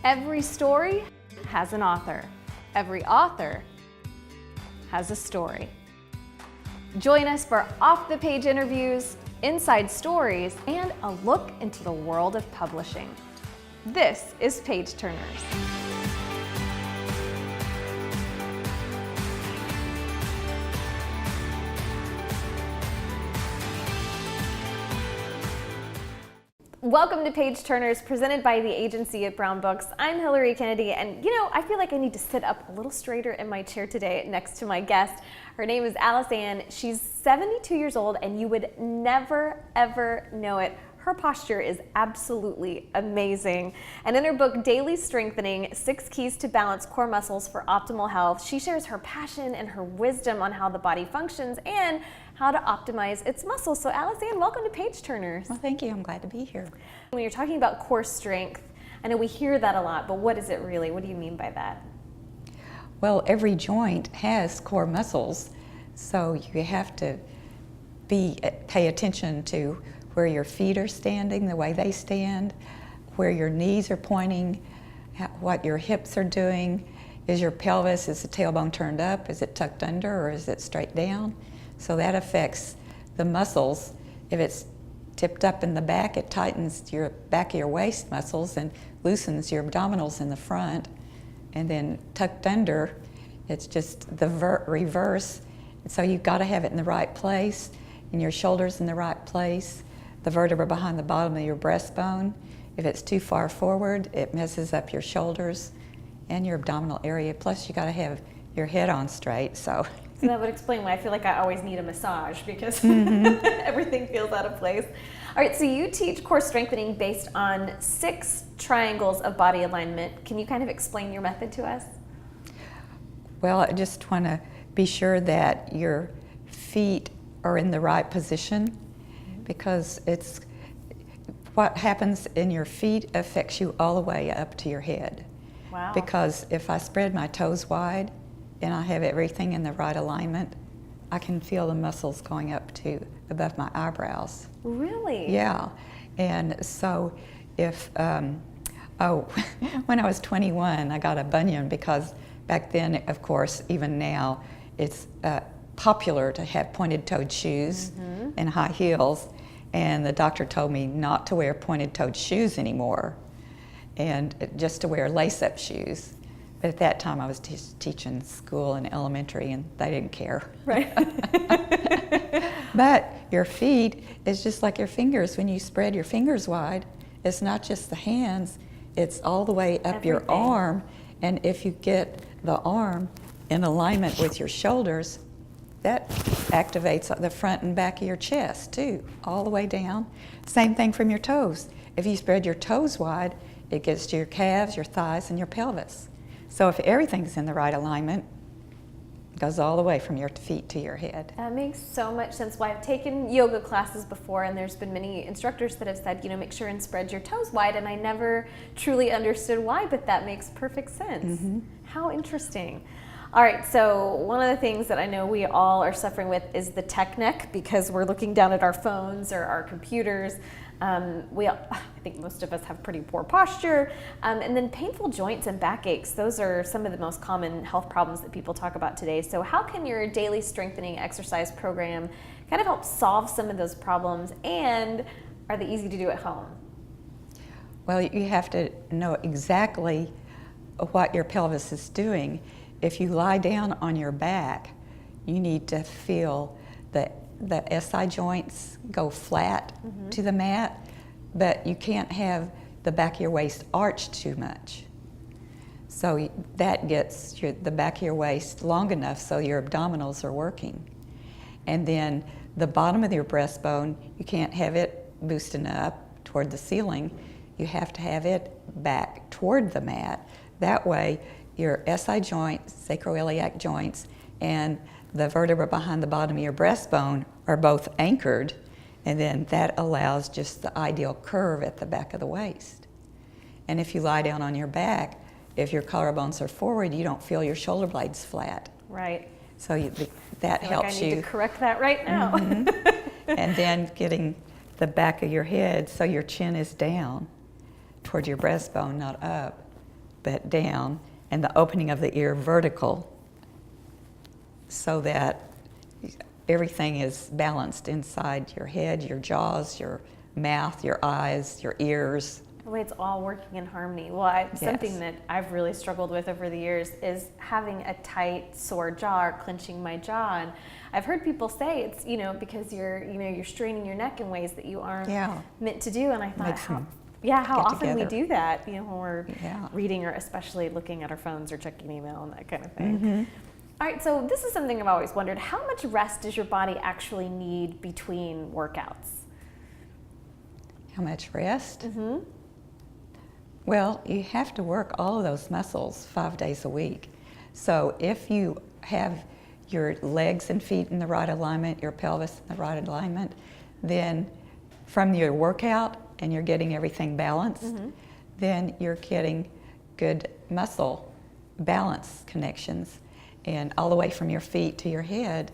Every story has an author. Every author has a story. Join us for off-the-page interviews, inside stories, and a look into the world of publishing. This is Page Turners. Welcome to Page Turners, presented by the agency at Brown Books. I'm Hilary Kennedy, and I feel like I need to sit up a little straighter in my chair today next to my guest. Her name is Alice Ann. She's 72 years old, and you would never, ever know it. Her posture is absolutely amazing. And in her book, Dailey Strengthening: 6 Keys to Balance Core Muscles for Optimal Health, she shares her passion and her wisdom on how the body functions and how to optimize its muscles. So Alice Ann, welcome to Page Turners. Well, thank you. I'm glad to be here. When you're talking about core strength, I know we hear that a lot, but what is it really? What do you mean by that? Well, every joint has core muscles, so you have to pay attention to where your feet are standing, the way they stand, where your knees are pointing, what your hips are doing. Is your pelvis, is the tailbone turned up? Is it tucked under, or is it straight down? So that affects the muscles. If it's tipped up in the back, it tightens your back of your waist muscles and loosens your abdominals in the front. And then tucked under, it's just the reverse. And so you've got to have it in the right place, and your shoulders in the right place, the vertebra behind the bottom of your breastbone. If it's too far forward, it messes up your shoulders and your abdominal area. Plus, you got to have your head on straight. So that would explain why I feel like I always need a massage, because everything feels out of place. All right, so you teach core strengthening based on 6 triangles of body alignment. Can you kind of explain your method to us? Well, I just want to be sure that your feet are in the right position, because it's what happens in your feet affects you all the way up to your head. Wow. Because if I spread my toes wide and I have everything in the right alignment, I can feel the muscles going up to above my eyebrows. Really? Yeah. And so if, when I was 21, I got a bunion, because back then, of course, even now, it's popular to have pointed-toed shoes and high heels, and the doctor told me not to wear pointed-toed shoes anymore, and just to wear lace-up shoes. But at that time, I was teaching school and elementary, and they didn't care. Right. But your feet is just like your fingers. When you spread your fingers wide, it's not just the hands, it's all the way up your arm. And if you get the arm in alignment with your shoulders, that activates the front and back of your chest too, all the way down. Same thing from your toes. If you spread your toes wide, it gets to your calves, your thighs, and your pelvis. So if everything's in the right alignment, it goes all the way from your feet to your head. That makes so much sense. Well, I've taken yoga classes before, and there's been many instructors that have said, make sure and spread your toes wide, and I never truly understood why, but that makes perfect sense. How interesting. All right, so one of the things that I know we all are suffering with is the tech neck, because we're looking down at our phones or our computers. I think most of us have pretty poor posture. And then painful joints and backaches. Those are some of the most common health problems that people talk about today. So how can your daily strengthening exercise program kind of help solve some of those problems, and are they easy to do at home? Well, you have to know exactly what your pelvis is doing. If you lie down on your back, you need to feel the SI joints go flat to the mat, but you can't have the back of your waist arched too much. So that gets the back of your waist long enough so your abdominals are working. And then the bottom of your breastbone, you can't have it boosting up toward the ceiling. You have to have it back toward the mat. That way, your SI joints, sacroiliac joints, and the vertebra behind the bottom of your breastbone are both anchored, and then that allows just the ideal curve at the back of the waist. And if you lie down on your back, if your collarbones are forward, you don't feel your shoulder blades flat. Right. So that helps you. I need to correct that right now. And then getting the back of your head so your chin is down toward your breastbone, not up. but down, and the opening of the ear vertical, so that everything is balanced inside your head, your jaws, your mouth, your eyes, your ears. The way it's all working in harmony. Something that I've really struggled with over the years is having a tight, sore jaw or clenching my jaw. And I've heard people say it's, because you're straining your neck in ways that you aren't meant to do. And I thought, how often we do that, when we're reading or especially looking at our phones or checking email and that kind of thing. Mm-hmm. All right, so this is something I've always wondered. How much rest does your body actually need between workouts? How much rest? Mm-hmm. Well, you have to work all of those muscles 5 days a week. So if you have your legs and feet in the right alignment, your pelvis in the right alignment, then from your workout and you're getting everything balanced, then you're getting good muscle balance connections, and all the way from your feet to your head.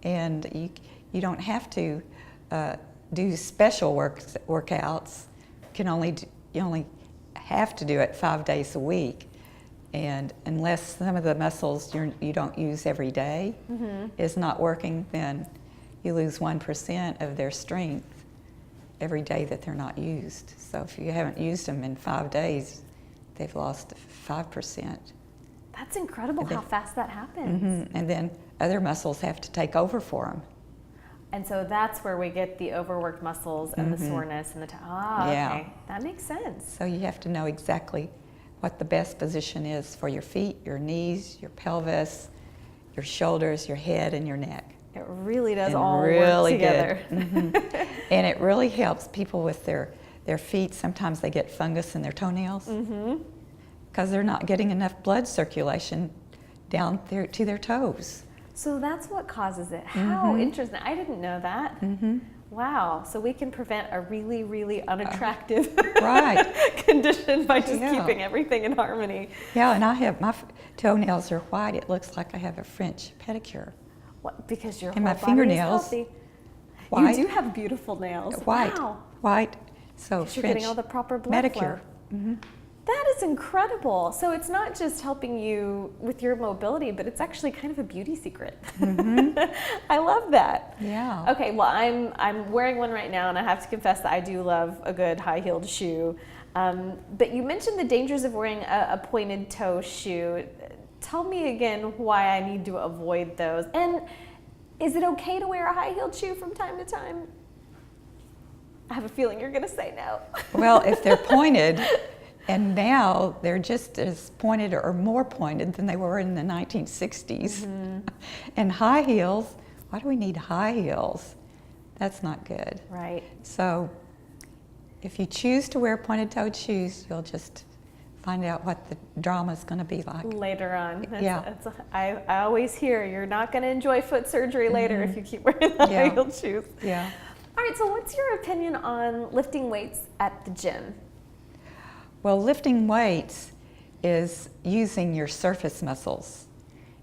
And you don't have to do special workouts. You only have to do it 5 days a week, and unless some of the muscles you don't use every day is not working, then you lose 1% of their strength every day that they're not used. So if you haven't used them in 5 days, they've lost 5%. That's incredible how fast that happens. And then other muscles have to take over for them. And so that's where we get the overworked muscles and the soreness and the okay, that makes sense. So you have to know exactly what the best position is for your feet, your knees, your pelvis, your shoulders, your head, and your neck. It really does all work together. And it really helps people with their feet. Sometimes they get fungus in their toenails because they're not getting enough blood circulation down there to their toes. So that's what causes it. How interesting. I didn't know that. Wow. So we can prevent a really, really unattractive condition by just keeping everything in harmony. Yeah, and I have, my toenails are white. It looks like I have a French pedicure. What? Because your and whole my fingernails, body is healthy. White. You do have beautiful nails. White. Wow. White. So you're getting all the proper blood medicure. flow. That is incredible. So it's not just helping you with your mobility, but it's actually kind of a beauty secret. I love that. Yeah. Okay, well, I'm wearing one right now, and I have to confess that I do love a good high-heeled shoe. But you mentioned the dangers of wearing a pointed toe shoe. Tell me again why I need to avoid those. And is it okay to wear a high-heeled shoe from time to time? I have a feeling you're going to say no. Well, if they're pointed, and now they're just as pointed or more pointed than they were in the 1960s. And high heels, why do we need high heels? That's not good. Right. So if you choose to wear pointed-toed shoes, you'll just find out what the drama is going to be like. Later on. I always hear you're not going to enjoy foot surgery later if you keep wearing the high-heeled shoes. Yeah. All right, so what's your opinion on lifting weights at the gym? Well, lifting weights is using your surface muscles.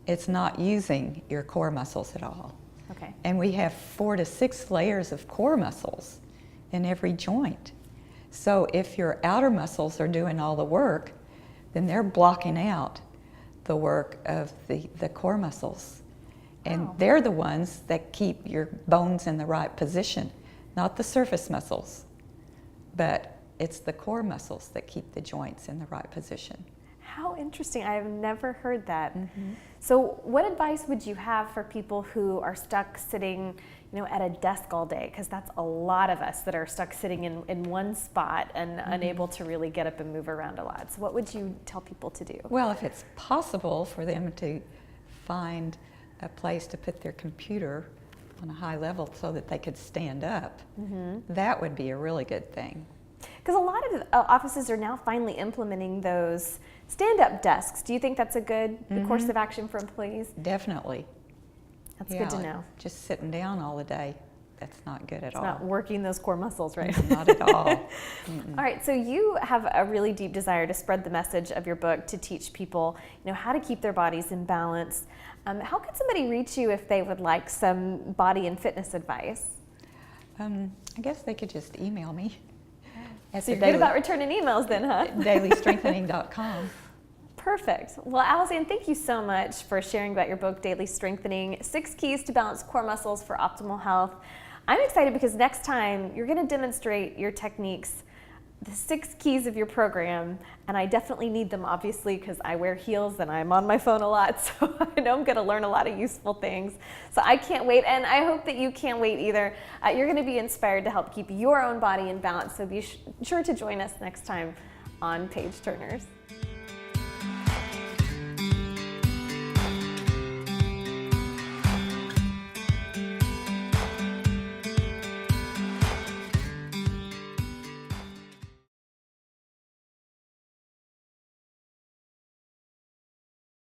It's not using your core muscles at all. Okay. And we have 4 to 6 layers of core muscles in every joint. So if your outer muscles are doing all the work, then they're blocking out the work of the core muscles. And they're the ones that keep your bones in the right position, not the surface muscles, but it's the core muscles that keep the joints in the right position. How interesting. I have never heard that. So what advice would you have for people who are stuck sitting, at a desk all day? Because that's a lot of us that are stuck sitting in one spot and unable to really get up and move around a lot. So what would you tell people to do? Well, if it's possible for them to find a place to put their computer on a high level so that they could stand up, that would be a really good thing. Because a lot of offices are now finally implementing those stand-up desks. Do you think that's a good course of action for employees? Definitely. That's good to know. Just sitting down all the day, that's not good at all. It's not working those core muscles, right? Not at all. All right, so you have a really deep desire to spread the message of your book to teach people, how to keep their bodies in balance. How could somebody reach you if they would like some body and fitness advice? I guess they could just email me. So you're good about returning emails then, huh? DaileyStrengthening.com. Perfect. Well, Allison, thank you so much for sharing about your book, Daily Strengthening: 6 Keys to Balance Core Muscles for Optimal Health. I'm excited because next time you're going to demonstrate your techniques, the 6 keys of your program, and I definitely need them, obviously, because I wear heels and I'm on my phone a lot, so I know I'm going to learn a lot of useful things. So I can't wait, and I hope that you can't wait either. You're going to be inspired to help keep your own body in balance, so be sure to join us next time on Page Turners.